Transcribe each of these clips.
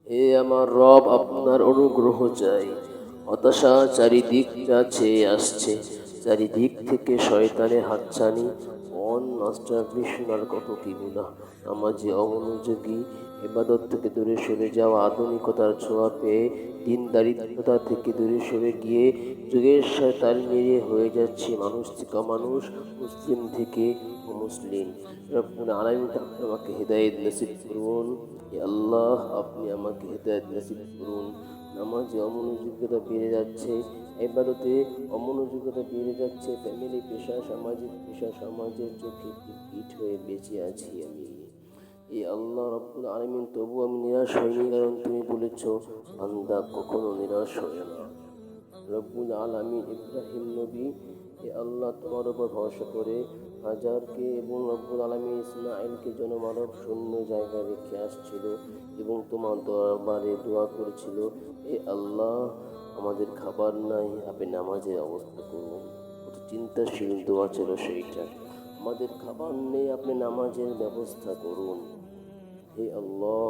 হে আমার রব, আপনার অনুগ্রহ চাই। হতাশা চারিদিকটা ছেয়ে আসছে, চারিদিক থেকে শয়তানের হাতছানি। নষ্ট কৃষ্ণার কত কি গুনাহ। নামাজি অমনোযোগী, ইবাদত থেকে দূরে সরে যাওয়া, আধুনিকতার ছোঁয়া পেয়ে দিন দারিদ্রতা থেকে দূরে সরে গিয়ে যুগের সাথে তাল মিলিয়ে হয়ে যাচ্ছে মানুষ থেকে মানুষ, মুসলিম থেকে মুসলিম। রব্বুল আলামিন, আপনি আমাকে হেদায়েত নসিব করুন। হে আল্লাহ, আপনি আমাকে হেদায়েত নসিব করুন। নামাজে অমনোযোগিতা বেড়ে যাচ্ছে, ইবাদতে অমনোযোগিতা বেড়ে যাচ্ছে, ফ্যামিলি পেশা, সামাজিক পেশা, সমাজের চোখে কীট হয়ে বেঁচে আছি আমি। এই আল্লাহ রব্বুল আলামিন, তবু আমি নিরাশ হইনি, কারণ তুমি বলেছ বান্দা কখনো নিরাশ হয় না। রব্বুল আলামিন ইব্রাহিম নবী, এ আল্লাহ তোমার উপর ভরসা করে হাজারকে এবং রব্বুল আলামিন ইসমাইলকে জনমানব শূন্য জায়গায় রেখে আসছিল এবং তোমার দরবারে দোয়া করেছিল, এ আল্লাহ আমাদের খাবার নাই, আপনি নামাজের অবস্থা করুন। কত চিন্তাশীল দোয়া ছিল সেইটা। আমাদের খাবার নেই, আপনি নামাজের ব্যবস্থা করুন। হে আল্লাহ,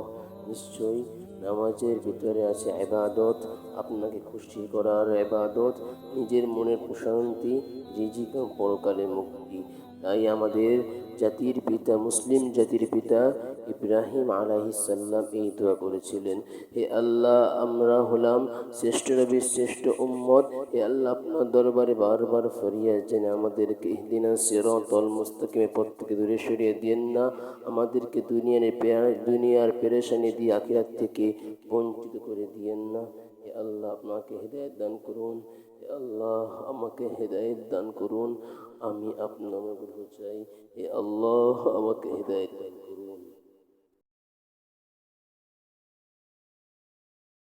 নিশ্চয়ই নামাজের ভিতরে আছে ইবাদত, আপনাকে খুশি করার ইবাদত, নিজের মনের প্রশান্তি, রিজিক ও পরকালের মুক্তি। তাই আমাদের জাতির পিতা, মুসলিম জাতির পিতা ইব্রাহিম আলাইহিস সালাম এই দোয়া করেছিলেন, হে আল্লাহ, আমরা হলাম শ্রেষ্ঠ নবীর শ্রেষ্ঠ উম্মত। হে আল্লাহ, আপনার দরবারে বারবার ফরিয়াদ জেনে আমাদেরকে ইহদিনাস সিরাতাল মুস্তাকিমের পথ থেকে দূরে সরিয়ে দিয়েন না। আমাদেরকে দুনিয়ার পেরেশানি দিয়ে আখিরাত থেকে বঞ্চিত করে দিয়েন না। হে আল্লাহ, আপনাকে হেদায়েত দান করুন। হে আল্লাহ, আমাকে হেদায়েত দান করুন। আমি আপনার অনুগ্রহ চাই। হে আল্লাহ, আমাকে হেদায়েত দান করুন।